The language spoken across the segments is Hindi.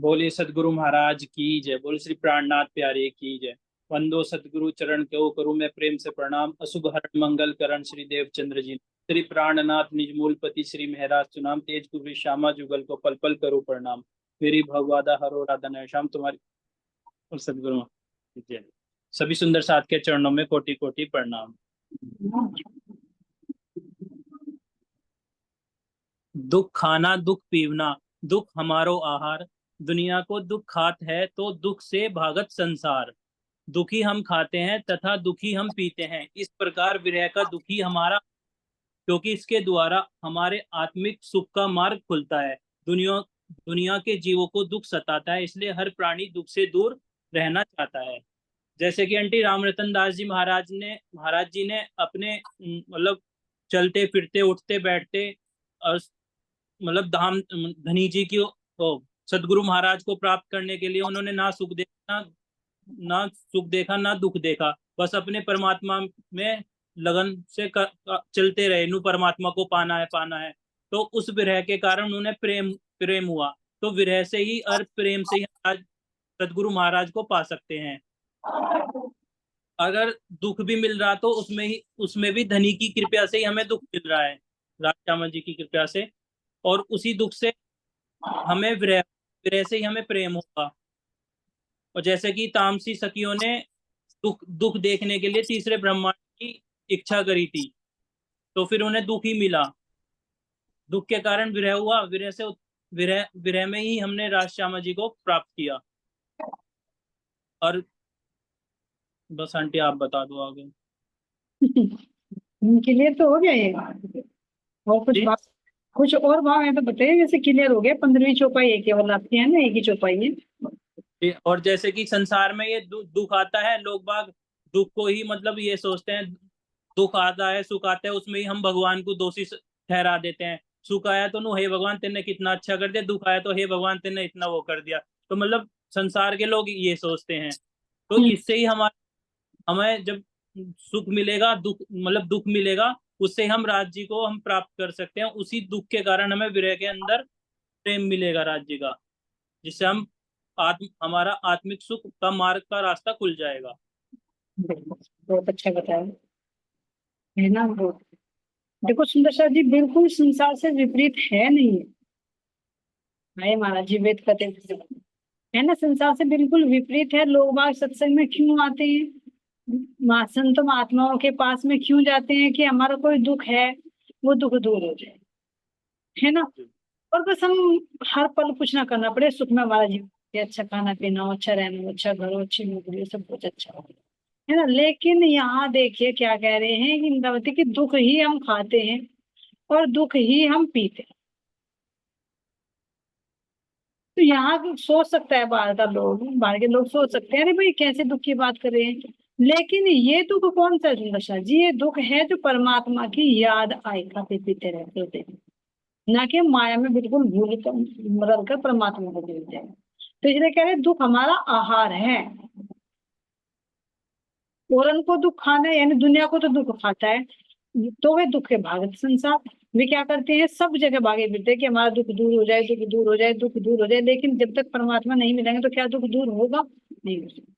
बोले सदगुरु महाराज की जय। बोले श्री प्राणनाथ प्यारे की जय। वंदो सदगुरु चरण क्यों करूं मैं प्रेम से प्रणाम। अशुभ हरण मंगल करण श्री देव चंद्र जी। श्री प्राणनाथ निज मूलपति श्री महराज सुनाम। तेज गुरु श्यामा जुगल को पल पल करो प्रणाम। मेरी भगवादा हरो राधन श्याम तुम्हारी। और सदगुरु महाराज की जय। सभी सुंदर साथ के चरणों में कोटि कोटि प्रणाम। दुख खाना दुख पीवना दुख हमारो आहार। दुनिया को दुख खात है तो दुख से भागत संसार। दुखी हम खाते हैं तथा दुखी हम पीते हैं, इस प्रकार विरह का दुखी हमारा, क्योंकि इसके द्वारा हमारे आत्मिक सुख का मार्ग खुलता है। दुनिया दुनिया के जीवों को दुख सताता है, इसलिए हर प्राणी दुख से दूर रहना चाहता है। जैसे कि आंटी रामरतन दास जी महाराज जी ने अपने मतलब चलते फिरते उठते बैठते और मतलब धाम धनी जी की सदगुरु महाराज को प्राप्त करने के लिए उन्होंने ना सुख देखा ना दुख देखा, बस अपने परमात्मा में लगन से चलते रहे। नु परमात्मा को पाना है पाना है। तो उस विरह के कारण उन्हें प्रेम प्रेम हुआ। तो विरह से ही और प्रेम से ही हम आज सदगुरु महाराज को पा सकते हैं। अगर दुख भी मिल रहा तो उसमें भी धनी की कृपया से ही हमें दुख मिल रहा है, राजा जी की कृपया से। और उसी दुख से हमें विरह विरह से ही हमें प्रेम होगा। और जैसे कि तामसी सखियों ने दुख दुख देखने के लिए तीसरे ब्रह्मांड की इच्छा करी थी, तो फिर उन्हें दुख ही मिला। दुख के कारण विरह हुआ, विरह में ही हमने राज श्यामा जी को प्राप्त किया। और बस आंटी आप बता दो आगे। क्लियर तो हो गया ये। और कुछ जी बात, कुछ और भाव है तो बताइए। जैसे क्लियर हो गया, 15वीं चौपाई एक केवल आती है ना, एक ही चौपाई है। जी। और जैसे कि संसार में ये दुख आता है, लोग बाग दुख को ही मतलब ये सोचते हैं, दुख आता है सुख आता है उसमें ही हम भगवान को दोषी ठहरा देते हैं। सुख आया तो नो हे भगवान तेने कितना अच्छा कर दिया, दुख आया तो हे भगवान तेने इतना वो कर दिया। तो मतलब संसार के लोग ये सोचते हैं। तो हम्म, इससे ही हमें जब सुख मिलेगा दुख मतलब दुख मिलेगा, उससे हम राज्य को हम प्राप्त कर सकते हैं। उसी दुख के कारण हमें विरह के अंदर प्रेम मिलेगा राज्य का, जिससे हम हमारा आत्मिक सुख का मार्ग का रास्ता खुल जाएगा। बिल्कुल, बहुत अच्छा बताया है ना। बहुत देखो सुंदर शाह जी, बिल्कुल संसार से विपरीत है नहीं है। हाय महाराज जी वेद कहते हैं, है ना, संसार से बिल्कुल विपरीत है। लोग बाग सत्संग में क्यों आते हैं, संत महात्माओं के पास में क्यों जाते हैं? कि हमारा कोई दुख है, वो दुख दूर हो जाए, है ना। और बस हम हर पल कुछ ना करना पड़े, सुख में हमारा जीवन कि अच्छा खाना पीना हो, अच्छा रहना हो, अच्छा घर हो, अच्छी नौकरी हो, सब कुछ अच्छा हो, है ना। लेकिन यहाँ देखिए क्या कह रहे हैं कि इंद्रावती की दुख ही हम खाते हैं और दुख ही हम पीते हैं। तो यहाँ सोच सकता है बाहर के लोग सोच सकते हैं अरे भाई कैसे दुख की बात कर रहे हैं। लेकिन ये दुख कौन सा है दशा जी? ये दुख है जो परमात्मा की याद आए खाते पीते रहते होते हैं, ना कि माया में बिल्कुल भूल कर मरल कर परमात्मा को भूल जाए। तो इसलिए कह रहे दुख हमारा आहार है। औरन को दुख खाना है, यानी दुनिया को तो दुख खाता है, तो वे दुख के भागत संसार। वे क्या करते हैं, सब जगह भागे फिरते हैं कि हमारा दुख दूर हो जाए, दुख दूर हो जाए, दुख दूर हो जाए। लेकिन जब तक परमात्मा नहीं मिलेंगे तो क्या दुख दूर होगा? नहीं हो सकता।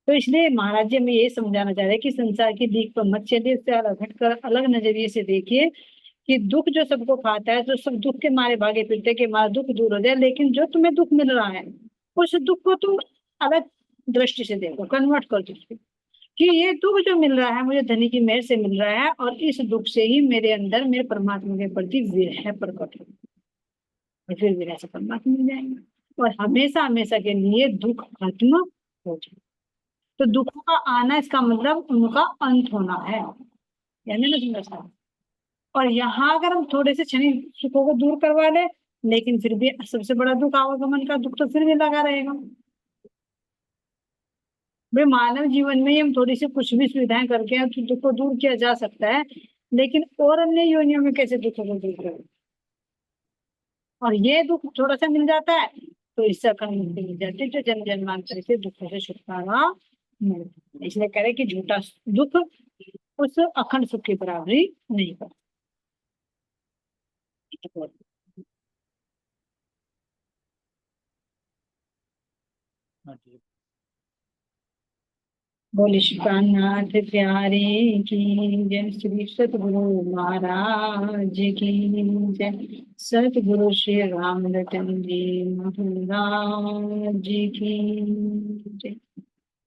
तो इसलिए महाराज जी हमें यही समझाना चाह रहे हैं कि संसार की दीख पर मत चलिए, इससे अलग हटकर अलग नजरिए से देखिए कि दुख जो सबको खाता है तो सब दुख के मारे भागे फिरते कि हमारा दुख दूर हो जाए। लेकिन जो तुम्हें दुख मिल रहा है उस दुख को तुम अलग दृष्टि से देखो, कन्वर्ट कर दो उसको, कि ये दुख जो मिल रहा है मुझे धनी की मेहर से मिल रहा है, और इस दुख से ही मेरे अंदर मेरे परमात्मा के प्रति विरह प्रकट हो, और फिर विरह से परमात्मा मिल जाएंगे और हमेशा हमेशा के लिए दुख खत्म हो जाए। तो दुखों का आना इसका मतलब उनका अंत होना है, यानी ना समझता। और यहाँ अगर हम थोड़े से क्षणिक सुखों को दूर करवा ले, लेकिन फिर भी सबसे बड़ा दुख आवागमन का दुख तो फिर भी लगा रहेगा। भाई मानव जीवन में ही हम थोड़ी सी कुछ भी सुविधाएं करके तो दुख को दूर किया जा सकता है, लेकिन और अन्य योनियों में कैसे दुखों को दूर करें? और ये दुख थोड़ा सा मिल जाता है तो इससे अखंड मुक्ति मिल जाती है, जो जन्म जन्मांतर से दुखों से छुटकारा मिलता है। इसलिए कह कि झूठा दुख उस अखंड सुख की बराबरी नहीं करता। हाँ जी। बोले शुक्रानाथ प्यारे की जय, श्री सतगुरु महाराज की जय, सतगुरु श्री राम रतन जी महाराज की जय।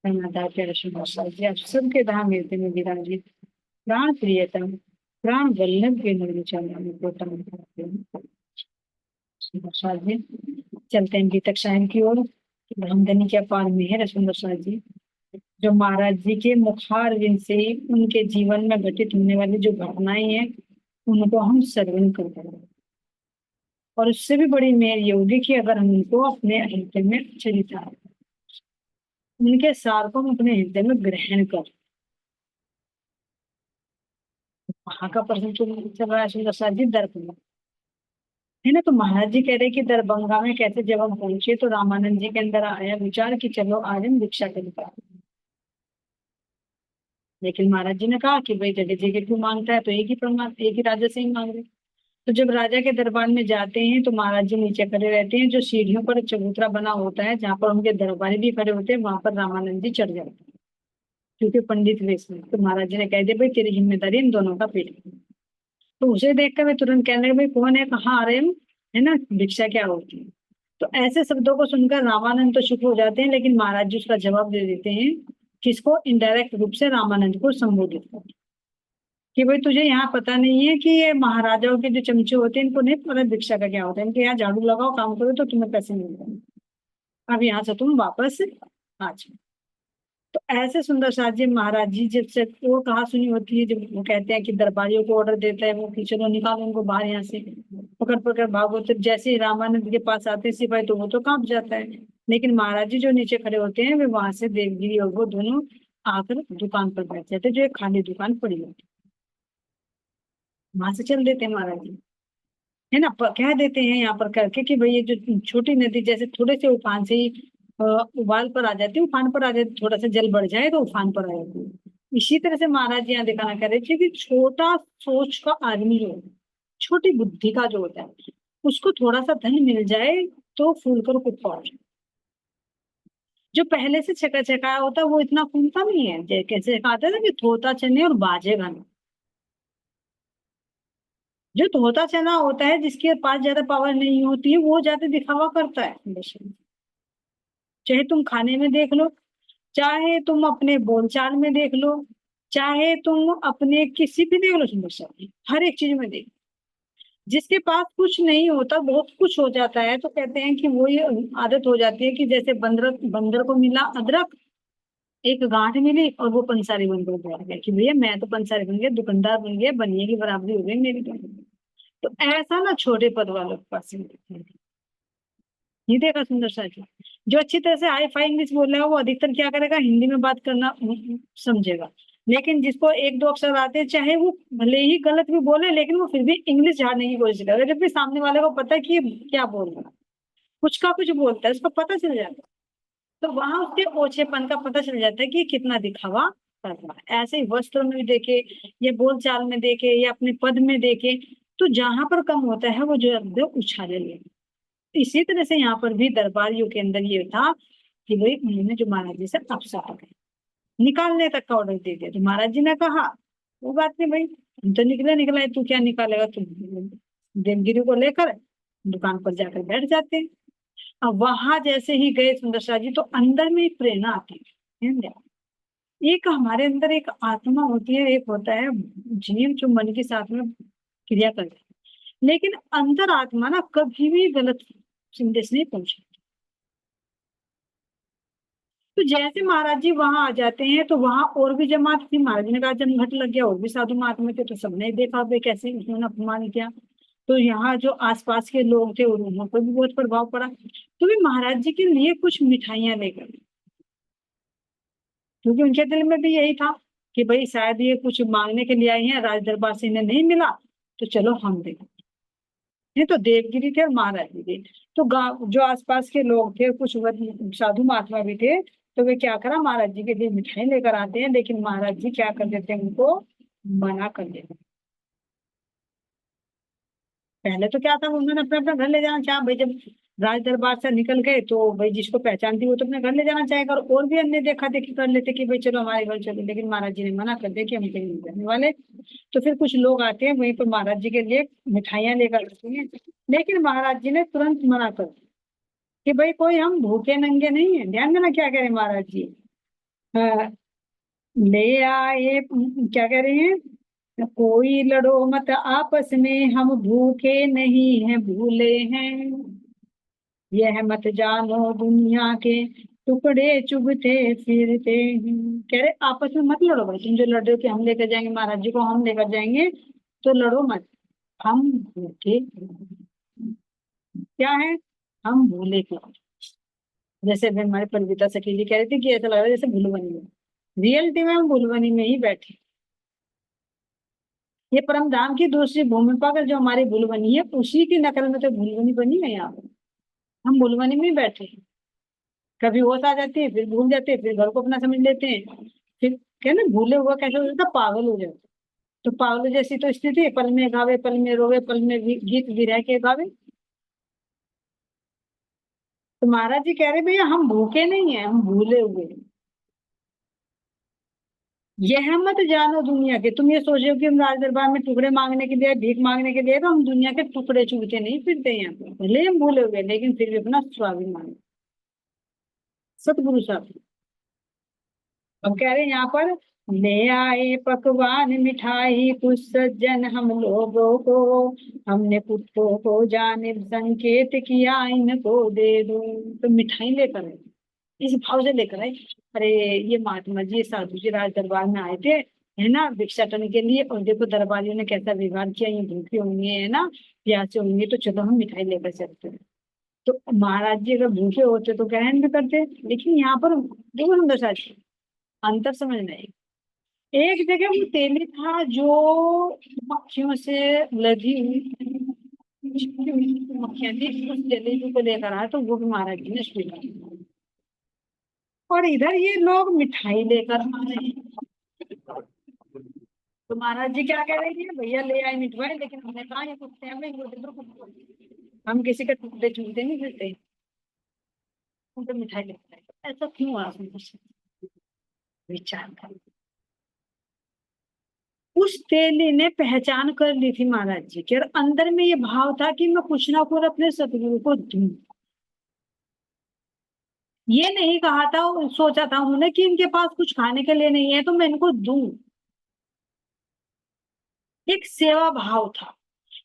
माता प्यारे जी, आप सबके धाम हृदय में विराजित प्राण प्रियतम प्राण वल्लभ के निर्मित चरणों को प्रणाम करते हैं। सुंदर जी, चलते हैं गीतक शायन की ओर। ब्रह्मधनी के अपार मेहर है सुंदर जी, जो महाराज जी के मुखारविंद से ही उनके जीवन में घटित होने वाली जो घटनाएं हैं उनको हम श्रवण करते हैं। और उससे भी बड़ी मेहर ये होगी कि अगर हम उनको अपने हृदय में चरिता उनके सार को हम अपने हृदय में ग्रहण कर, वहां का प्रश्न चल रहा है सुंदर जी दर्पण है ना। तो महाराज जी कह रहे कि दरभंगा में कैसे जब हम पहुंचे तो रामानंद जी के अंदर आया विचार कि चलो आज हम दीक्षा करेंगे। लेकिन महाराज जी ने कहा कि भाई जगह जगह क्यों मांगता है, तो एक ही राजा से ही मांग रहे। तो जब राजा के दरबार में जाते हैं तो महाराज जी नीचे खड़े रहते हैं, जो सीढ़ियों पर चबूतरा बना होता है जहाँ पर उनके दरबारी भी खड़े होते हैं, वहां पर रामानंद जी चढ़ जाते हैं क्योंकि पंडित वेश में। तो महाराज जी ने कह दिया भाई तेरी जिम्मेदारी इन दोनों का पेट। तो उसे देखकर वे तुरंत कहने लगे भाई कौन है, कहाँ आ रहे हैं हम, है ना, भिक्षा क्या होती है। तो ऐसे शब्दों को सुनकर रामानंद तो चुप हो जाते हैं, लेकिन महाराज जी उसका जवाब दे देते हैं, किसको, इनडायरेक्ट रूप से रामानंद को संबोधित कर, कि भाई तुझे यहाँ पता नहीं है कि ये महाराजाओं के जो चमचे होते हैं इनको नहीं पता भिक्षा का क्या होता है, इनके यहाँ झाड़ू लगाओ काम करो तो तुम्हें पैसे मिलते हैं, अब यहाँ से तुम वापस आ जाओ। तो ऐसे सुंदर साथ जी महाराज जी जब से वो कहा सुनी होती है, जब वो कहते हैं कि दरबारियों को ऑर्डर देता है वो कि चलो निकालो उनको बाहर यहाँ से, पकड़ पकड़ भागो। तो जैसे ही रामानंद के पास आते हैं सिपाही तो वो तो कांप जाता है, लेकिन महाराज जी जो नीचे खड़े होते हैं वे वहां से देवगिरी और वो दोनों आकर दुकान पर बैठ जाते हैं, जो एक खाली दुकान पड़ी होती है वहां से चल देते हैं महाराज जी, है ना। कह देते हैं यहाँ पर करके कि भाई ये जो छोटी नदी जैसे थोड़े से उफान से ही उबाल पर आ जाती है, उफान पर आ जाती, थोड़ा सा जल बढ़ जाए तो उफान पर आ जाती है। इसी तरह से महाराज जी यहाँ दिखाना कर रहे थे कि छोटा सोच का आदमी जो है, छोटी बुद्धि का जो होता है, उसको थोड़ा सा धन मिल जाए तो फूल कर कुत्ता हो जाए। जो पहले से छका छकाया होता है वो इतना फूलता नहीं है। कैसे कहते हैं ना कि थोता चने और बाजे गाने। जो धोता चना होता है जिसके पास ज्यादा पावर नहीं होती है वो ज्यादा दिखावा करता है हमेशा। चाहे तुम खाने में देख लो, चाहे तुम अपने बोलचाल में देख लो, चाहे तुम अपने किसी भी देख लो समस्या, हर एक चीज में देख, जिसके पास कुछ नहीं होता बहुत कुछ हो जाता है। तो कहते हैं कि वो ये आदत हो जाती है कि जैसे बंदर बंदर को मिला अदरक, एक गांठ मिली और वो पंसारी बनकर बैठ गया कि भैया मैं तो पंसारी बन गया, दुकानदार बन गया, बनिए की बराबरी हो गई मेरी तो ऐसा ना छोटे पद वालों के पास ये देखा सुंदर सा जी, जो अच्छी तरह से हाई फाई इंग्लिश बोल रहा है वो अधिकतर क्या करेगा, हिंदी में बात करना समझेगा। लेकिन जिसको एक दो अक्षर आते हैं चाहे वो भले ही गलत भी बोले लेकिन वो फिर भी इंग्लिश झाड़ने की कोशिश करेगा, जबकि सामने वाले को पता है कि ये क्या बोल रहा है, कुछ का कुछ बोलता है, उसको पता चल जाता है। तो वहां उसके ओछेपन का पता चल जाता है कि कितना दिखावा कर रहा है। ऐसे ही वस्त्र में भी देखे, या बोल चाल में देखे, या अपने पद में देखे, तो जहां पर कम होता है वो जो उछाले ले। इसी तरह से यहाँ पर भी दरबारियों के अंदर ये था कि भाई उन्होंने जो महाराज जी से अफसर निकालने तक का ऑर्डर दे दिया। तो महाराज जी ने कहा वो बात नहीं भाई, हम तो निकला है, तू क्या निकालेगा, तू देवगिरी को लेकर दुकान पर जाकर बैठ जाते हैं। अब वहां जैसे ही गए सुंदर शाह जी तो अंदर में एक प्रेरणा आती है। एक हमारे अंदर एक आत्मा होती है, एक होता है जीव जो मन के साथ में क्रिया करता है, लेकिन अंतर आत्मा ना कभी भी गलत संदेश नहीं पहुंचाती। तो जैसे महाराज जी वहां आ जाते हैं तो वहां और भी जमात थी, महाराज जी ने कहा जमघट लग गया, और भी साधु महात्मा थे, तो सबने देखा भाई कैसे उन्होंने अपमान किया। तो यहाँ जो आसपास के लोग थे उन पर भी बहुत प्रभाव पड़ा, तो वे महाराज जी के लिए कुछ मिठाइयां लेकर, क्योंकि उनके दिल में भी यही था कि भाई शायद ये कुछ मांगने के लिए आई हैं, राज दरबार से इन्हें नहीं मिला तो चलो हम दें। ये तो देवगिरी थे और महाराज जी थे, तो गांव जो आसपास के लोग थे कुछ साधु महात्मा भी थे, तो वे क्या करा महाराज जी के लिए मिठाई लेकर आते हैं, लेकिन महाराज जी क्या कर देते हैं, उनको मना कर देते हैं। पहले तो क्या था, उन्होंने अपना अपना घर ले जाना चाहा भाई, जब राज दरबार से निकल गए तो भाई जिसको पहचानती वो तो अपने घर ले जाना चाहेगा, और भी अन्य देखा देखी कर लेते कि भाई चलो हमारे घर चलो, लेकिन महाराज जी ने मना कर दिया कि हम कहीं नहीं जाने वाले। तो फिर कुछ लोग आते हैं वहीं पर महाराज जी के लिए मिठाइयां लेकर आते हैं, लेकिन महाराज जी ने तुरंत मना कर दिया कि भाई कोई हम भूखे नंगे नहीं है। ध्यान देना क्या कह रहे हैं महाराज जी। हाँ, ले आए, क्या कह रहे हैं, कोई लड़ो मत आपस में, हम भूखे नहीं हैं भूले हैं, यह मत जानो दुनिया के टुकड़े चुभते फिरते हैं। कह रहे आपस में मत लड़ो भाई, तुम जो लड़ रहे हो कि हम लेकर जाएंगे महाराज जी को, हम लेकर जाएंगे, तो लड़ो मत। हम भूखे क्या है, हम भूले क्या। जैसे अभी हमारे परिणीता सखी जी कह रही थी कि ऐसा लग रहा है जैसे भुलवनी में, रियलिटी में हम भुलवनी में ही बैठे। ये परम धाम की दूसरी भूमि पर जो हमारी भुलवनी है, उसी की नकल में तो भुलवनी बनी है यहाँ पर। हम भुलवनी में ही बैठे हैं। कभी होश आ जाती है, फिर भूल जाते हैं, फिर घर को अपना समझ लेते हैं, फिर क्या ना, भूले हुआ कैसे हो जाता, पागल हो जाता। तो पागल जैसी तो स्थिति है, पल में गावे पल में रोवे, पल में गीत विरह के गावे। तो महाराज जी कह रहे भैया हम भूखे नहीं है, हम भूले हुए हैं। यह मत जानो दुनिया के, तुम ये सोच रहे हो कि हम राज दरबार में टुकड़े मांगने के लिए, भीख मांगने के लिए, तो हम दुनिया के टुकड़े चुगते नहीं फिरते हैं यहाँ पे। भले हम भूले हुए लेकिन फिर भी अपना स्वाभिमान, सतगुरु साहब। अब कह रहे हैं यहाँ पर, ले आए पकवान मिठाई कुछ सज्जन हम लोगों को, हमने कुत्तों को जानिब संकेत किया इनको दे दो। तो मिठाई लेकर आए, इस भाव से लेकर आए। अरे ये महात्मा जी, ये साधु जी राज दरबार में आए थे, है ना, भिक्षाटन के लिए, और देखो दरबारियों ने कैसा व्यवहार किया, ये भूखे होंगे, है ना, प्यासे होंगे, तो चलो हम मिठाई लेकर चलते हैं। तो महाराज जी अगर भूखे होते तो ग्रहण भी करते, लेकिन यहाँ पर देखो सुंदर साथी, अंतर समझना है। एक जगह वो तेली था जो मक्खियों से लगी हुई, छिपी हुई मक्खियां थी, उस जलेबी को लेकर आया, तो वो भी महाराज जी ने स्वीकार। और इधर ये लोग मिठाई लेकर आ रहे हैं। तो महाराज जी क्या कह रहे हैं, भैया ले आए मिठाई, लेकिन हमने कहा ये कुत्ते हैं, भाई वो देखो कुत्ते। हम किसी के टुकड़े चूमते नहीं फिरते, उनको मिठाई लेकर आए। ऐसा क्यों आपने विचार कर। उस तेली ने पहचान कर ली थी महाराज जी के, और अंदर में ये भाव था कि मैं कुछ ना कुछ अपने सतगुरु को दूं। ये नहीं कहा था, सोचा था उन्होंने कि इनके पास कुछ खाने के लिए नहीं है तो मैं इनको दूं। एक सेवा भाव था,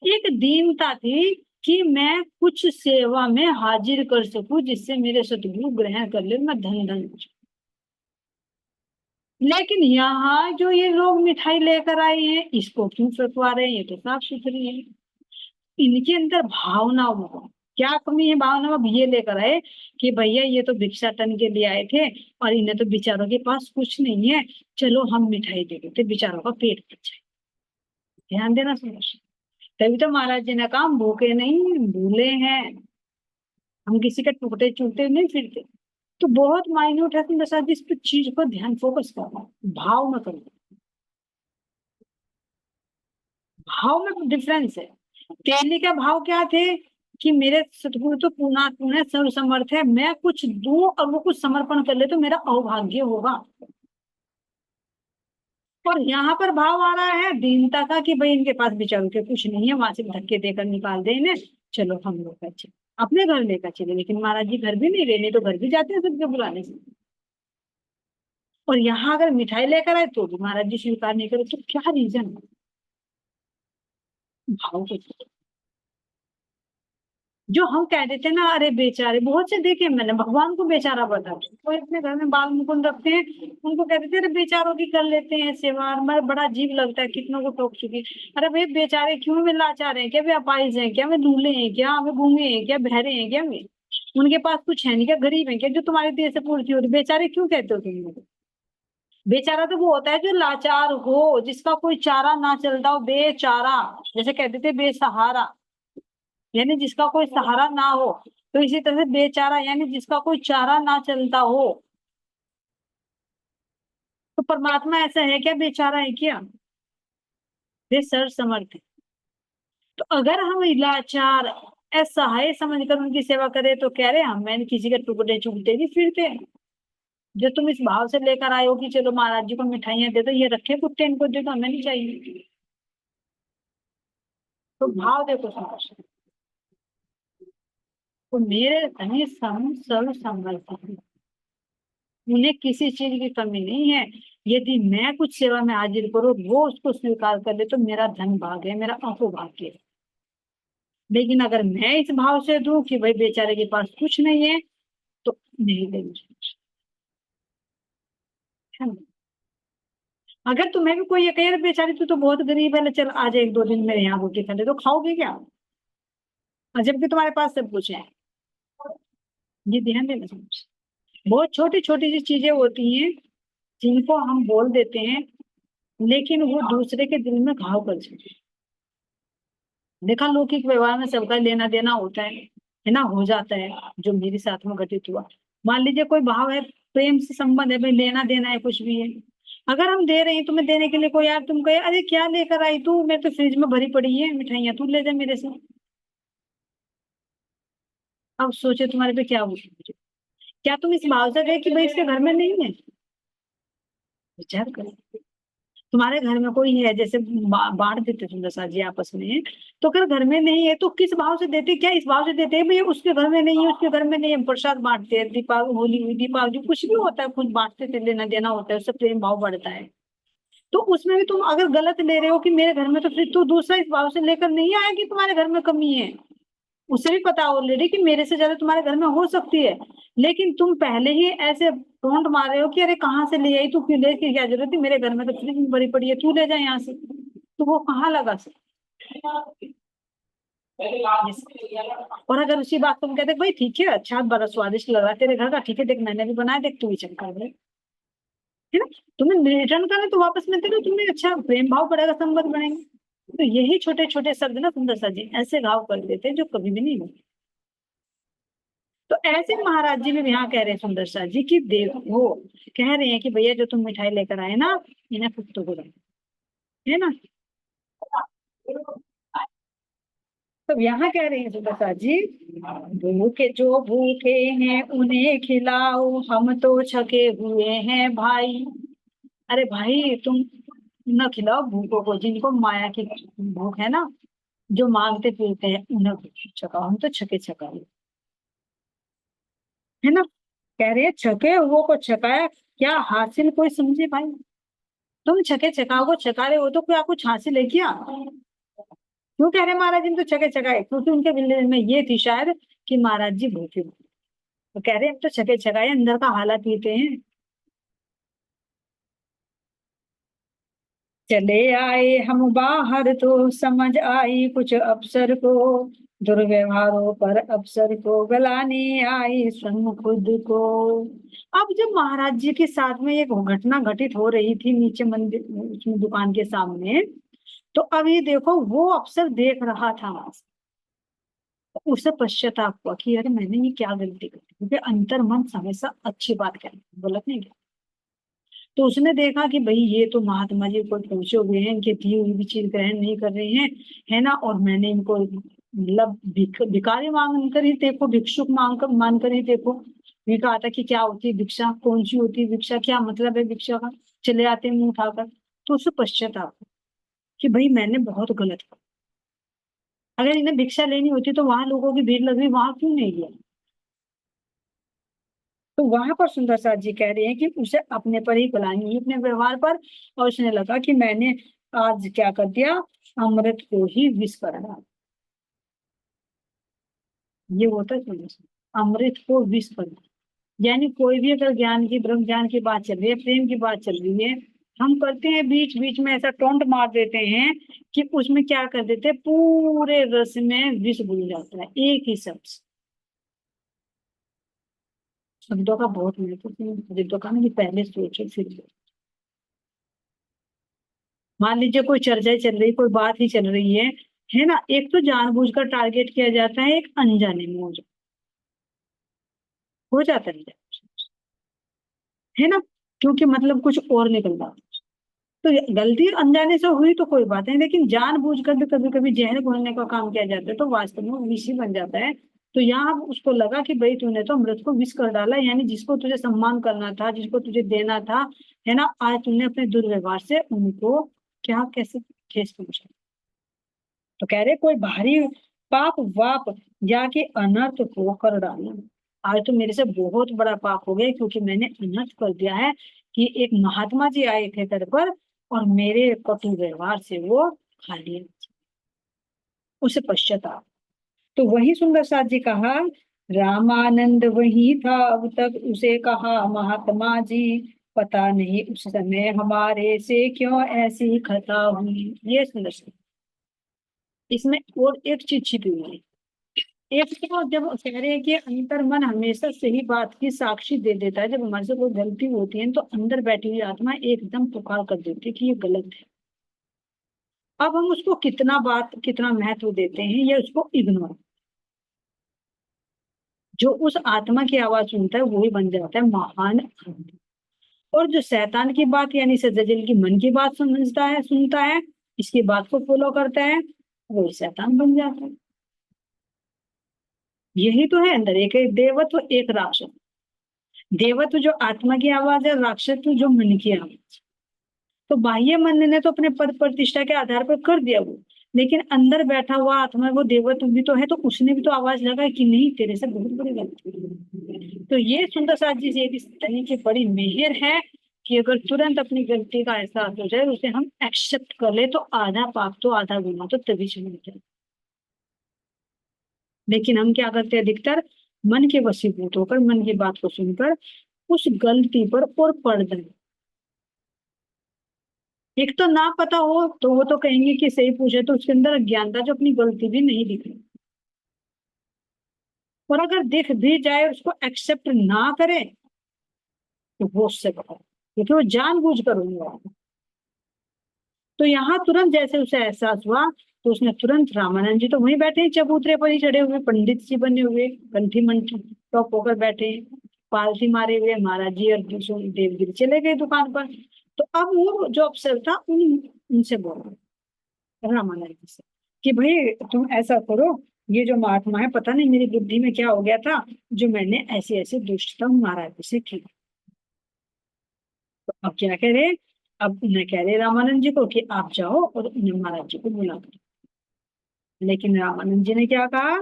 एक दीनता थी कि मैं कुछ सेवा में हाजिर कर सकूं, जिससे मेरे सतगुरु ग्रहण कर ले, मैं धन धन हो जाऊं। लेकिन यहाँ जो ये लोग मिठाई लेकर आए हैं, इसको क्यों फेंकवा रहे हैं, ये तो साफ सुथरी है। इनके अंदर भावना हो, क्या कमी है भावना में, अब ये लेकर आए कि भैया ये तो भिक्षाटन के लिए आए थे, और इन्हें तो बेचारों के पास कुछ नहीं है, चलो हम मिठाई दे देते, बेचारों का पेट भर जाए। ध्यान देना समझ। तभी तो महाराज जी ने कहा हम भूखे नहीं भूले हैं, हम किसी के टुकड़े चुगते नहीं फिरते। तो बहुत माइन्यूट है, तुम बस इस पर चीज पर ध्यान फोकस करना, भाव में करो। भाव में डिफरेंस है। तेली का भाव क्या थे कि मेरे सतगुरु तो पूर्णात्मा है, सर्व समर्थ है, मैं कुछ दूं और वो कुछ समर्पण कर ले तो मेरा अवभाग्य होगा। और यहाँ पर भाव आ रहा है दीनता का कि भाई इनके पास बेचारों के कुछ नहीं है, वहां से धक्के देकर निकाल दे इन्हें, चलो हम लोग अच्छे अपने घर लेकर चले। लेकिन महाराज जी घर भी नहीं रहे, नहीं तो घर भी जाते हैं सबके बुलाने से। और यहाँ अगर मिठाई लेकर आए तो भी महाराज जी स्वीकार नहीं करे, तो क्या रीजन है, भाव को। जो हम कह देते हैं ना, अरे बेचारे, बहुत से देखे मैंने, भगवान को बेचारा बता, कोई अपने घर में बाल मुकुंद रखते हैं, उनको कह देते हैं अरे बेचारों की कर लेते हैं सेवा, हमारे बड़ा अजीब लगता है, कितनों को टोक चुकी। अरे भाई बेचारे क्यों, वे लाचार हैं क्या, वे अपाहिज हैं क्या, वे लूले हैं क्या, वे गूंगे हैं क्या, बहरे हैं क्या, वे उनके पास कुछ है नहीं क्या, गरीब है क्या, जो तुम्हारे देह से पूर्ति होती, बेचारे क्यों कहते हो तुम लोग। बेचारा तो वो होता है जो लाचार हो, जिसका कोई चारा ना चलता हो, बेचारा, जैसे कहते थे बेसहारा, यानी जिसका कोई सहारा ना हो। तो इसी तरह से बेचारा यानी जिसका कोई चारा ना चलता हो। तो परमात्मा ऐसा है क्या, बेचारा है क्या, वे सर्व समर्थ है। तो अगर हम लाचार असहाय समझकर उनकी सेवा करें तो कह रहे हम मैंने किसी के टुकड़े चुगते नहीं फिरते। जो तुम इस भाव से लेकर आए हो कि चलो महाराज जी को मिठाइयां दे दो, ये रखे कुत्ते इनको दे दो, हमें नहीं चाहिए। तो भाव देखो समझ। तो मेरे धनी सम सर्व समर्थ, उन्हें किसी चीज की कमी नहीं है। यदि मैं कुछ सेवा में हाजिर करूँ, वो उसको स्वीकार कर ले तो मेरा धन भाग्य है, मेरा अहोभाग्य है। लेकिन अगर मैं इस भाव से दूं कि भाई बेचारे के पास कुछ नहीं है, तो नहीं देंगे, है ना। अगर तुम्हें भी कोई ये कहे "अरे बेचारी तू तो बहुत गरीब है, ले चल आ जा एक दो दिन मेरे यहाँ रोटी खा ले", तो खाओगे क्या? और जबकि तुम्हारे पास सब कुछ है। ये ध्यान देना समझ। बहुत छोटी छोटी सी चीजें होती हैं जिनको हम बोल देते हैं, लेकिन वो दूसरे के दिल में घाव कर जाते हैं। देखा, लौकिक व्यवहार में सबका लेना देना होता है ना, हो जाता है। जो मेरे साथ में घटित हुआ, मान लीजिए कोई भाव है, प्रेम से संबंध है, भाई लेना देना है, कुछ भी है। अगर हम दे रहे हैं, तुम्हें देने के लिए कोई यार तुम कहे अरे क्या लेकर आई तू, मेरे तो फ्रिज में भरी पड़ी है मिठाइयां, तू ले जा मेरे से। अब सोचे तुम्हारे पे क्या हुआ। क्या तुम इस भाव से गए कि भाई इसके घर में नहीं है? विचार करो। तुम्हारे घर में कोई है, जैसे बांट देते तुम दशा जी आपस में, तो अगर घर में नहीं है तो किस भाव से देते? क्या इस भाव से देते हैं भाई उसके घर में नहीं है, उसके घर में नहीं है, हम प्रसाद बांटते हैं, दीपावली होली हुई, दीपावली कुछ भी होता है, कुछ बांटते थे, लेना देना होता है, उससे प्रेम भाव बढ़ता है। तो उसमें भी तुम अगर गलत ले रहे हो कि मेरे घर में, तो फिर तू दूसरा इस भाव से लेकर नहीं आया कि तुम्हारे घर में कमी है। उसे भी पता ऑलरेडी कि मेरे से ज्यादा तुम्हारे घर में हो सकती है, लेकिन तुम पहले ही ऐसे टोंट मार रहे हो कि अरे कहाँ से ले आई तू, क्यों ले की क्या जरूरत थी, मेरे घर में तो फ्रिज में भरी पड़ी है, तू ले जा यहाँ से। तो वो कहाँ लगा सकते। और अगर उसी बात तुम कहते भाई ठीक है, अच्छा बड़ा स्वादिष्ट लग रहा है तेरे घर का, ठीक है देख मैंने भी बनाया, देख तू भी चल कर दे, है ना। तुम्हें रिटर्न करना तो वापस मिलते ना, तुम्हें अच्छा प्रेम भाव बढ़ेगा, संबंध बढ़ेंगे। तो यही छोटे छोटे शब्द ना सुंदर सा जी ऐसे घाव कर देते हैं जो कभी भी नहीं होते। तो ऐसे महाराज जी भी यहाँ कह रहे हैं सुंदर सा जी की देखो, कह रहे हैं कि भैया जो तुम मिठाई लेकर आए ना, इन्हें कुत्तों को दो, है ना। तो यहाँ कह रहे हैं सुंदर सा जी, भूखे जो भूखे हैं उन्हें खिलाओ, हम तो छके हुए हैं भाई। अरे भाई तुम न खिलाओ भूखों को, जिनको माया की भूख है ना, जो मांगते पीते हैं उन्हें छकाओ, हम तो छके छकाए, है ना। कह रहे हैं छके हुओं को छकाया, क्या हासिल कोई समझे भाई। तुम छके छकाओ को छका रहे हो तो क्या कुछ हासिल है क्या? क्यों कह रहे महाराज जी ने तो छके छकाए? क्योंकि उनके दिल में ये थी शायद कि महाराज जी भूखे हैं। तो कह रहे हैं हम तो छके छकाए, अंदर का हालात पीते हैं। चले आए हम बाहर तो समझ आई कुछ अफसर को, दुर्व्यवहारों पर अफसर को गलाने आई स्वयं खुद को। अब जब महाराज जी के साथ में एक घटना घटित हो रही थी नीचे मंदिर उसमें दुकान के सामने, तो अब ये देखो वो अफसर देख रहा था वहां से। तो उसे पश्चाताप हुआ कि अरे मैंने ये क्या गलती कर दी, क्योंकि अंतर मन हमेशा अच्छी बात कहना गलत नहीं। तो उसने देखा कि भाई ये तो महात्मा जी को पहुंचे हुए हैं, इनके दी हुई भी चीज ग्रहण नहीं कर रहे हैं, है ना। और मैंने इनको मतलब भिखारी मांग कर ही देखो, भिक्षुक मांग कर मान कर ही देखो। ये कहा था कि क्या होती है भिक्षा, कौन सी होती है भिक्षा, क्या मतलब है भिक्षा का, चले आते हैं मुंह उठाकर। तो उसे पश्चाताप हुआ कि भाई मैंने बहुत गलत किया, अगर इन्हें भिक्षा लेनी होती तो वहां लोगों की भीड़ लग रही, वहां क्यों नहीं लिया। तो वहां पर सुंदर साथ जी कह रहे हैं कि उसे अपने पर ही गुलामी हुई, अपने व्यवहार पर। और उसने लगा कि मैंने आज क्या कर दिया, अमृत को ही विष कर डाला। ये होता है सुंदर सा, अमृत को विष कर डाला। यानी कोई भी अगर ज्ञान की, ब्रह्म ज्ञान की बात चल रही है, प्रेम की बात चल रही है, हम करते हैं बीच बीच में ऐसा टोंट मार देते हैं कि उसमें क्या कर देते हैं, पूरे रस में विष घुल जाता है एक ही शब्द। शब्दों का बहुत महत्वपूर्ण, शब्दों का नहीं, पहले सोचो फिर बोलो। मान लीजिए कोई चर्चा चल रही, कोई बात ही चल रही है ना, एक तो जानबूझकर टारगेट किया जाता है, एक अनजाने में हो जाता है ना, क्योंकि मतलब कुछ और निकल रहा है। तो गलती अनजाने से हुई तो कोई बात नहीं, लेकिन जानबूझकर भी कभी कभी जहर घोलने का काम किया जाता है तो वास्तव में वो विष ही बन जाता है। तो यहाँ उसको लगा कि भाई तूने तो अमृत को विष कर डाला, यानी जिसको तुझे सम्मान करना था, जिसको तुझे देना था, है ना, आज तूने अपने दुर्व्यवहार से उनको क्या कैसे ठेस पहुंचा। तो कह रहे कोई भारी पाप वाप या कि अनर्थ को कर डाला। आज तो मेरे से बहुत बड़ा पाप हो गया, क्योंकि मैंने अनर्थ कर दिया है कि एक महात्मा जी आए थे दर पर और मेरे कटु व्यवहार से वो खा लिया। उसे पश्चाताप। तो वही सुंदर साथ जी कहा, रामानंद वही था अब तक, उसे कहा महात्मा जी, पता नहीं उस समय हमारे से क्यों ऐसी खता हुई। ये सुंदर साथ, इसमें और एक चीज छिपी हुई है। एक तो जब कह रहे हैं कि अंतर मन हमेशा सही बात की साक्षी दे देता है, जब हमारे से कोई गलती होती है तो अंदर बैठी हुई आत्मा एकदम पुकार कर देती है कि ये गलत है। अब हम उसको कितना महत्व देते हैं या उसको इग्नोर। जो उस आत्मा की आवाज सुनता है वही बन जाता है महान आदमी। और जो शैतान की बात यानी सज्जल की मन की बात समझता है, सुनता है, इसकी बात को फॉलो करता है, वही शैतान बन जाता है। यही तो है अंदर, एक देवत्व एक राक्षस। देवत्व जो आत्मा की आवाज है, राक्षसत्व जो मन की आवाज। तो बाह्य मन ने तो अपने पद प्रतिष्ठा के आधार पर कर दिया वो, लेकिन अंदर बैठा हुआ आत्मा वो देवत्व भी तो है, तो उसने भी तो आवाज लगाई कि नहीं तेरे से बहुत बड़ी गलती। तो ये सुंदर साथ जी से इस तरह की बड़ी मेहर है कि अगर तुरंत अपनी गलती का एहसास हो जाए, उसे हम एक्सेप्ट कर ले, तो आधा पाप तो आधा गुना तो तभी से मिल जाए। लेकिन हम क्या करते हैं अधिकतर, मन के वशीभूत होकर मन की बात को सुनकर उस गलती पर और पड़ जाए। एक तो ना पता हो तो वो तो कहेंगे कि सही पूछे, तो उसके अंदर अज्ञानता जो अपनी गलती भी नहीं दिख रही। और अगर दिख भी जाए उसको एक्सेप्ट ना करे तो वो उससे बड़ा, क्योंकि वो जानबूझ कर हुआ। तो यहाँ तुरंत जैसे उसे एहसास हुआ तो उसने तुरंत, रामानंद जी तो वहीं बैठे हैं, चबूतरे पर ही चढ़े हुए, पंडित जी बने हुए, कंठी मंठी टॉप होकर बैठे, पालथी मारे हुए, महाराज जी और देवगिरी चले गए दुकान पर। तो अब वो जो अफसर था उनसे बोल रहा रामानंद जी से कि भाई तुम ऐसा करो, ये जो महात्मा है पता नहीं मेरी बुद्धि में क्या हो गया था, जो मैंने ऐसे ऐसे दुष्टतम महाराज जी से की। तो अब क्या कह रहे, अब उन्हें कह रहे रामानंद जी को कि आप जाओ और उन्हें महाराज जी को बुला कर। लेकिन रामानंद जी ने क्या कहा,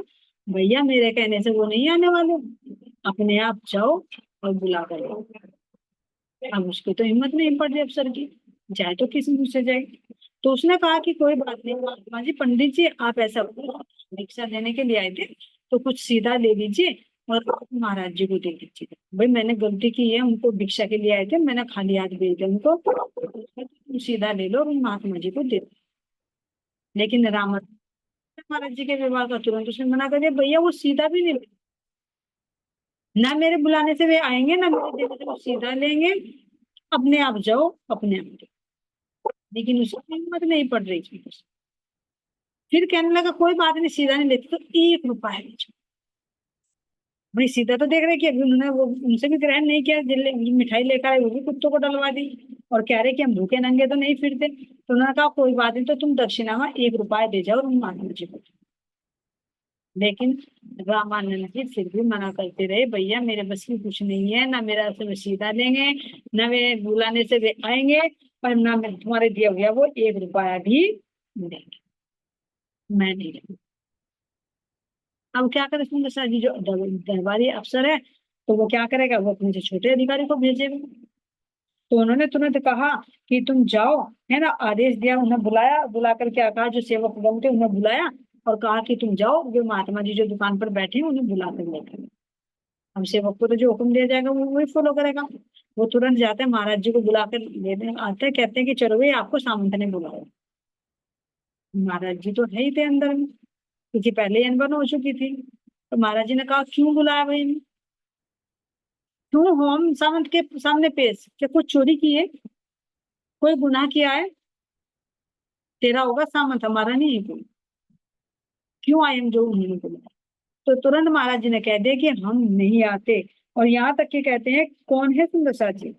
भैया मेरे कहने से वो नहीं आने वाले, अपने आप जाओ और बुला कर लो। अब उसकी तो हिम्मत नहीं पड़ रही अफसर की, जाए तो किस मुंह से जाए। तो उसने कहा कि कोई बात नहीं महात्मा जी, पंडित जी आप ऐसा करो, भिक्षा देने के लिए आए थे तो कुछ सीधा ले लीजिए और महाराज जी को दे दीजिए। भाई मैंने गलती की है, उनको भिक्षा के लिए आए थे, मैंने खाली हाथ भेज दिया उनको, तुम सीधा ले लो और महात्मा जी को दे दो। लेकिन राम महाराज जी के व्यवहार का तुरंत उसने मना कर दिया, भैया वो सीधा भी नहीं, ना मेरे बुलाने से वे आएंगे ना मेरे देने से वो सीधा लेंगे, अपने आप जाओ अपने आप दो। लेकिन उसकी हिम्मत नहीं पड़ रही थी। फिर कहने लगा कोई बात नहीं, सीधा नहीं लेते तो 1 रुपया लीजिए। भाई सीधा तो देख रहे कि अभी उन्होंने वो उनसे भी ग्रहण नहीं किया, मिठाई लेकर आए वो भी कुत्तों को डलवा दी, और कह रहे कि हम भूखे नंगे तो नहीं फिरते। तो उन्होंने कहा कोई बात नहीं, तो तुम दक्षिणा में 1 रुपया दे जाओ महात्मा जी को। लेकिन रामानंद जी फिर भी मना करते रहे, भैया मेरे बस की कुछ नहीं है, ना मेरा से वे सीधा लेंगे, ना वे बुलाने से वे आएंगे, और ना मैं तुम्हारे दिया हुआ वो 1 रुपया भी देंगे, मैं नहीं दूंगा। अब क्या करे सुंदर सा जी, जो दरबारी अफसर है तो वो क्या करेगा, वो अपने से छोटे अधिकारी को भेजेगा। तो उन्होंने तुरंत कहा कि तुम जाओ, है ना, आदेश दिया, उन्हें बुलाया, बुलाकर क्या कहा, जो सेवक गण थे उन्हें बुलाया और कहा कि तुम जाओ, जो महात्मा जी जो दुकान पर बैठे हैं उन्हें बुला कर लेकर। हम सेवक को तो जो हुक्म दिया जाएगा वो वही फॉलो करेगा। वो तुरंत जाते हैं महाराज जी को बुलाकर लेने आते हैं, कहते हैं कि चलो भाई आपको सामंत ने बुलाया। महाराज जी तो है ही थे अंदर में, क्योंकि पहले ही अनबन हो चुकी थी। तो महाराज जी ने कहा क्यों बुलाया भाई, क्यों हो हम सामंत के सामने पेश, क्या कुछ चोरी की है, कोई गुनाह किया है, तेरा होगा सामंत हमारा नहीं है कोई, क्यों आए हम जो उन्होंने बुलाया। तो तुरंत महाराज जी ने कह दिया कि हम नहीं आते। और यहाँ तक के कहते हैं कौन है सुंदर साथ जी,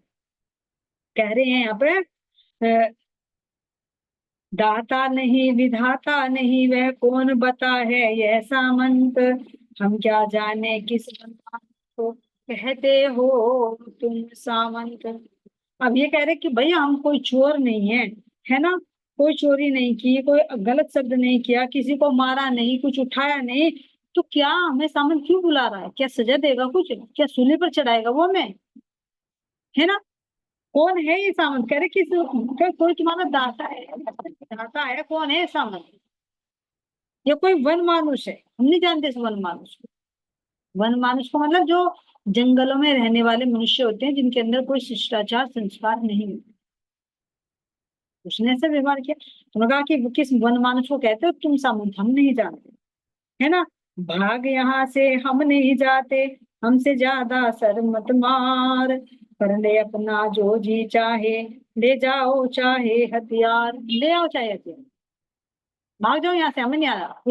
कह रहे हैं यहाँ पे दाता नहीं विधाता नहीं वह कौन बता है यह सामंत, हम क्या जाने किस बंधन को कहते हो तुम सामंत। अब ये कह रहे कि भैया हम कोई चोर नहीं है ना, कोई चोरी नहीं की, कोई गलत शब्द नहीं किया, किसी को मारा नहीं, कुछ उठाया नहीं, तो क्या हमें सामंत क्यों बुला रहा है? क्या सजा देगा? कुछ क्या सूली पर चढ़ाएगा वो हमें? है ना? कौन है ये सामंत? कह रहे कि कोई तुम्हारा दाता है, दाता है, कौन है सामंत? या कोई वन मानुष है? हम नहीं जानते इस वन मानुष को। वन मानुष को मतलब जो जंगलों में रहने वाले मनुष्य होते हैं, जिनके अंदर कोई शिष्टाचार संस्कार नहीं होते। उसने ऐसा व्यवहार किया। तुमने कहा कि किस वन मानुष को कहते हो तुम सामंत? हम नहीं जानते, है ना। भाग यहाँ से हम नहीं जाते, हमसे ज्यादा सर मत मार, कर ले अपना जो जी चाहे, ले जाओ चाहे हथियार, ले आओ चाहे हथियार, भाग जाओ यहाँ से, हमें नहीं आ रहा।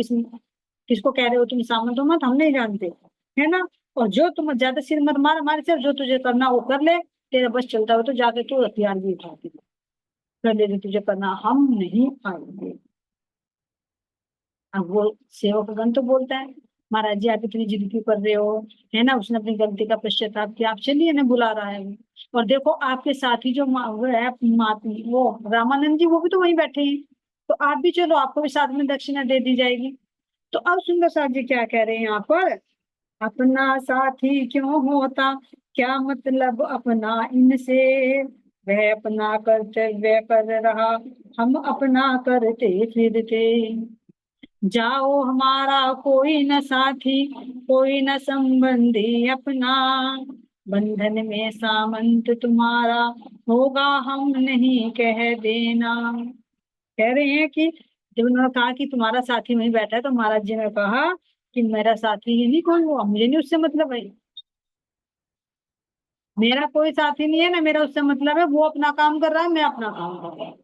किसको कह रहे हो तुम सामंत हो? मत, हम नहीं जानते, है ना। और जो तुम ज्यादा सिर मत मार हमारे सिर, जो तुझे करना वो कर ले, तेरा बस चलता हो तो जाके तू हथियार भी उठा के कर ले, जो तुझे करना, हम नहीं आएंगे। अब वो सेवकगण तो बोलता है महाराज जी आप इतनी जिद क्यों कर रहे हो, है ना। उसने अपनी गलती का पश्चाताप किया, आप चलिए ना, बुला रहा है वो। और देखो आपके साथी जो वो है वो रामानंद जी, वो भी तो वहीं बैठे हैं, तो आप भी चलो, आपको भी साथ में दक्षिणा दे दी जाएगी। तो अब सुंदर साथ जी क्या कह रहे हैं यहाँ पर, अपना साथी क्यों होता, क्या मतलब अपना इनसे, वह अपना कर्तव्य कर रहा, हम अपना करते फिरते, जाओ हमारा कोई न साथी, कोई न संबंधी अपना, बंधन में सामंत तुम्हारा होगा हम नहीं कह देना। कह रहे हैं कि जब उन्होंने कहा कि तुम्हारा साथी वहीं बैठा है, तो महाराज जी ने कहा कि मेरा साथी ही नहीं कोई हुआ, मुझे नहीं उससे मतलब है, मेरा कोई साथी नहीं है ना, मेरा उससे मतलब है, वो अपना काम कर रहा है, मैं अपना काम कर रहा हूँ।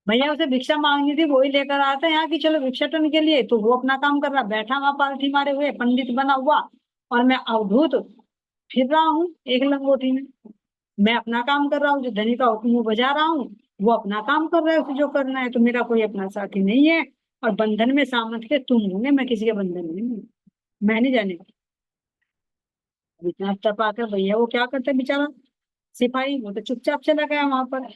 भैया उसे भिक्षा मांगनी थी, वही लेकर आता है यहाँ की, चलो भिक्षाटन के लिए, तो वो अपना काम कर रहा, बैठा वहां पालथी मारे हुए पंडित बना हुआ, और मैं अवधूत फिर रहा हूँ एक लंगोटी में। मैं अपना काम कर रहा हूँ, जो धनी का हुक्म वो बजा रहा हूँ, वो अपना काम कर रहा है, उसे जो करना है, तो मेरा कोई अपना साथी नहीं है। और बंधन में सामंत के तुम होंगे, मैं किसी के बंधन में नहीं हूँ, मैं नहीं जाने। इतना तपा कर भैया वो क्या करता है बेचारा सिपाही, वो तो चुपचाप चला गया वहां पर।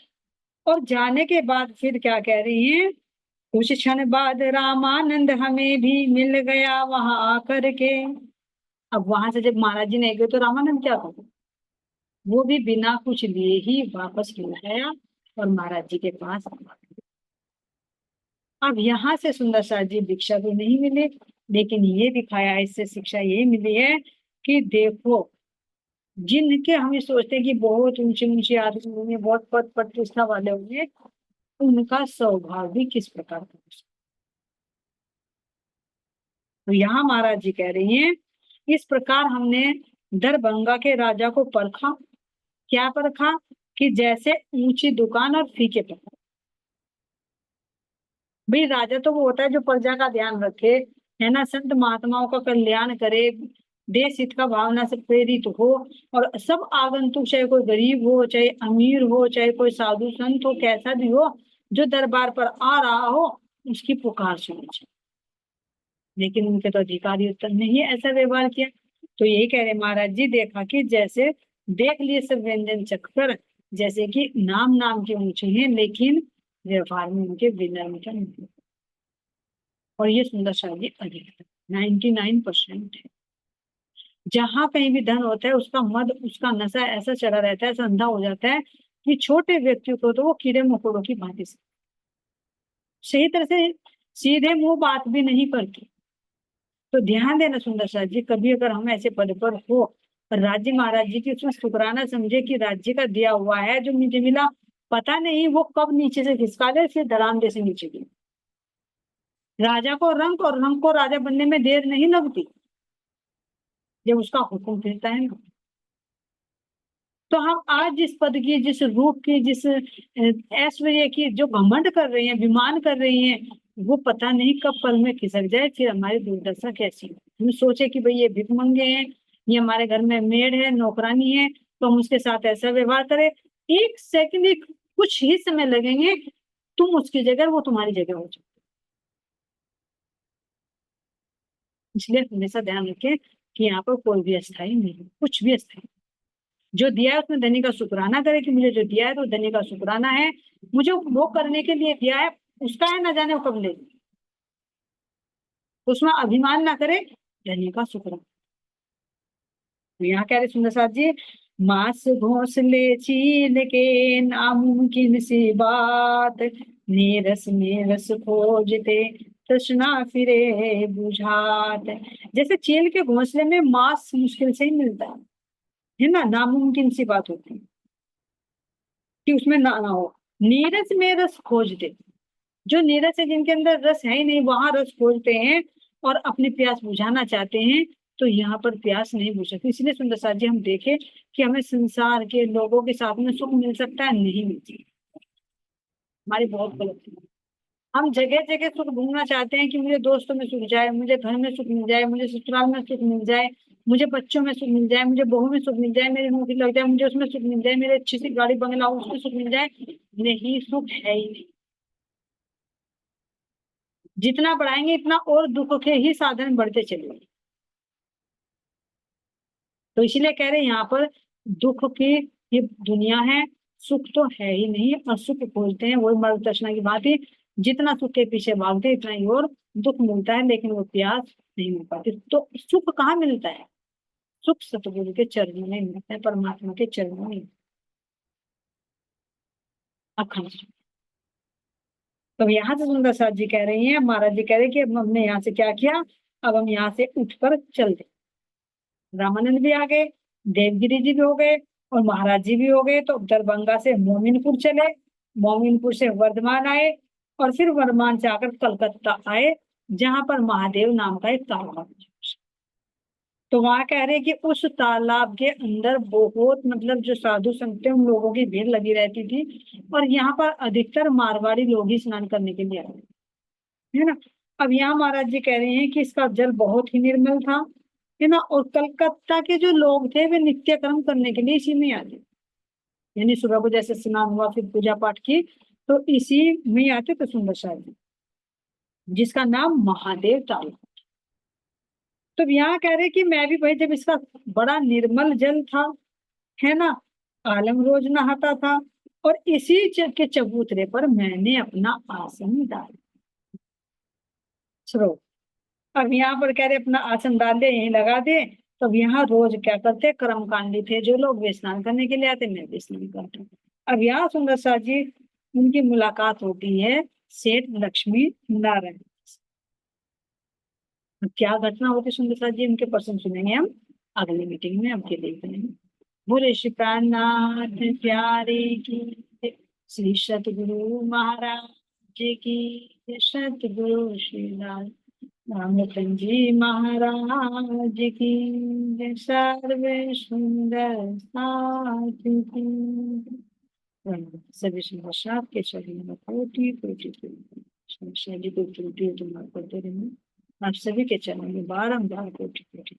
और जाने के बाद फिर क्या कह रही है, कुछ क्षण बाद रामानंद हमें भी मिल गया वहां आकर के। अब वहां से जब महाराज जी नहीं गए तो रामानंद क्या करे, वो भी बिना कुछ लिए ही वापस लौट आया और महाराज जी के पास आ गया। अब यहाँ से सुंदर साथ जी दीक्षा तो नहीं मिली, लेकिन ये दिखाया, इससे शिक्षा ये मिली है कि देखो, जिनके हम ये सोचते हैं कि बहुत ऊंचे ऊंचे आदमी होंगे, बहुत पद प्रतिष्ठा वाले होंगे, उनका स्वभाव भी किस प्रकार का हो। तो यहाँ महाराज जी कह रही हैं, इस प्रकार हमने दरभंगा के राजा को परखा। क्या परखा? कि जैसे ऊंची दुकान और फीके पत्थर। भाई राजा तो वो होता है जो प्रजा का ध्यान रखे, है ना, संत महात्माओं का कल्याण करे, देश हित का भावना से प्रेरित हो, और सब आगंतुक, चाहे कोई गरीब हो, चाहे अमीर हो, चाहे कोई साधु संत हो, कैसा भी हो, जो दरबार पर आ रहा हो, उसकी पुकार सुनी चाहिए। लेकिन उनके तो अधिकारी उत्तर नहीं ऐसा व्यवहार किया। तो यही कह रहे महाराज जी, देखा कि जैसे देख लिए सब व्यंजन चखकर, जैसे कि नाम नाम के ऊंचे हैं, लेकिन व्यवहार में उनके विनम्रता नहीं। और ये सुंदर शाह जी अधिक 99% है। जहां कहीं भी धन होता है, उसका मद, उसका नशा ऐसा चढ़ा रहता है, ऐसा अंधा हो जाता है कि छोटे व्यक्तियों को तो वो कीड़े मकोड़ों की भांति से सही तरह से सीधे मुंह बात भी नहीं करती। तो ध्यान देना सुंदर साथ जी, कभी अगर हम ऐसे पद पर हो, राज्य महाराज जी की, उसमें शुक्राना समझे कि राज्य का दिया हुआ है जो मुझे मिला, पता नहीं वो कब नीचे से खिसका ले, फिर धड़ाम से नीचे गिरे। राजा को रंक, और रंक को राजा बनने में देर नहीं लगती जब उसका हुक्म फिरता है ना। तो हम आज जिस पद की, जिस रूप की, जिस ऐश्वर्य की जो घमंड कर रहे हैं, विमान कर रही हैं, वो पता नहीं कब पल में खिसक जाए, फिर हमारी दुर्दशा कैसी हो। हम सोचे कि भाई ये भिख मंगे हैं, ये हमारे घर में मेड है, नौकरानी है, तो हम उसके साथ ऐसा व्यवहार करें। एक सेकंड, कुछ ही समय लगेंगे, तुम उसकी जगह, वो तुम्हारी जगह हो जाए। इसलिए हमेशा ध्यान रखें कि यहाँ पर कोई भी अस्थाई नहीं है, कुछ भी अस्थाई। जो दिया है उसमें धनी का शुक्राना करे कि मुझे जो दिया है तो धनी का शुक्राना है, मुझे वो करने के लिए दिया है, उसका है, ना जाने वो कब ले ले। उसमें अभिमान ना करे, धनी का शुक्राना। तो यहाँ कह रहे सुंदर साथ जी, मांस घोंसले चील के नामुमकिन सी बात, नीरस नीरस खोजते तृष्णा फिरे बुझात। जैसे चील के घोंसले में मांस मुश्किल से ही मिलता है ना, नामुमकिन सी बात होती है कि उसमें ना हो। नीरस में रस खोजते, जो नीरस है, जिनके अंदर रस है ही नहीं, वहां रस खोजते हैं और अपनी प्यास बुझाना चाहते हैं, तो यहाँ पर प्यास नहीं बुझ सकती। इसलिए सुंदर साथ जी हम देखें कि हमें संसार के लोगों के साथ में सुख मिल सकता है, नहीं मिलती। हमारी बहुत गलती है। हम जगह जगह सुख ढूंढना चाहते हैं कि मुझे दोस्तों में सुख जाए, मुझे घर में सुख मिल जाए, मुझे ससुराल में सुख मिल जाए, मुझे बच्चों में सुख मिल जाए, मुझे बहू में सुख मिल जाए, मेरी नौकरी लग जाए, मुझे उसमें सुख मिल जाए, मेरे अच्छी सी गाड़ी बंगला हो उसमें सुख मिल जाए। नहीं, सुख है ही नहीं। जितना बढ़ाएंगे इतना और दुख के ही साधन बढ़ते चले। तो इसलिए कह रहे हैं यहाँ पर, दुख की ये दुनिया है, सुख तो है ही नहीं, और सुख खोजते हैं, वही मर्ग तृष्णा की बात है। जितना सुख के पीछे भागते इतना ही और दुख मिलता है, लेकिन वो प्यास नहीं मिल पाती। तो सुख कहाँ मिलता है? सुख सतगुरु के चरणों में मिलता है, परमात्मा के चरणों में अखंड सुख। तो यहाँ से सुंदर साथ जी कह रही हैं, महाराज जी कह रहे हैं कि अब हमने यहाँ से क्या किया, अब हम यहाँ से उठकर चल दे। रामानंद भी आ गए, देवगिरी जी भी हो गए, और महाराज जी भी हो गए। तो दरभंगा से मोमिनपुर चले, मोमिनपुर से वर्धमान आए, और फिर वर्धमान से आकर कलकत्ता आए, जहां पर महादेव नाम का एक तालाब है। तो वहां कह रहे हैं कि उस तालाब के अंदर बहुत, मतलब जो साधु संत थे उन लोगों की भीड़ लगी रहती थी, और यहाँ पर अधिकतर मारवाड़ी लोग ही स्नान करने के लिए आए, है ना। अब यहाँ महाराज जी कह रहे हैं कि इसका जल बहुत ही निर्मल था, है ना, और कलकत्ता के जो लोग थे वे नित्य कर्म करने के लिए इसी में आते, यानी सुबह को जैसे स्नान हुआ, फिर पूजा पाठ की, तो इसी में आते थे सुंदर साहब जी, जिसका नाम महादेव तालाब। तो यहाँ कह रहे कि मैं भी भाई, जब इसका बड़ा निर्मल जल था, है ना, आलम रोज नहाता था, और इसी के चबूतरे पर मैंने अपना आसन डाला। सुनो, अब यहाँ पर कह रहे अपना आसन डाल दे, यहीं लगा दे। तब यहाँ रोज क्या करते, कर्मकांडी थे जो लोग, वे स्नान करने के लिए आते, मैं भी स्नान करता हूँ। अब यहाँ सुंदर साथ जी, उनकी मुलाकात होती है सेठ लक्ष्मी नारायण। अब क्या घटना होती सुंदर साथ जी, उनके प्रसंग सुनेंगे हम अगली मीटिंग में। हम के देख रहे हैं, बोले श्री प्राणनाथ प्यारे की जय। श्री सतगुरु महाराज जी की जय। सतगुरु श्री रामचंद्र जी महाराज की जय। सर्वे सुंदर साथी की। सभी सुंदर के चरणों में कोटि कोटि समस्या जी को त्रुटि तो माफ करते रहेंगे। आप सभी के चरणों में बारंबार कोटि कोटि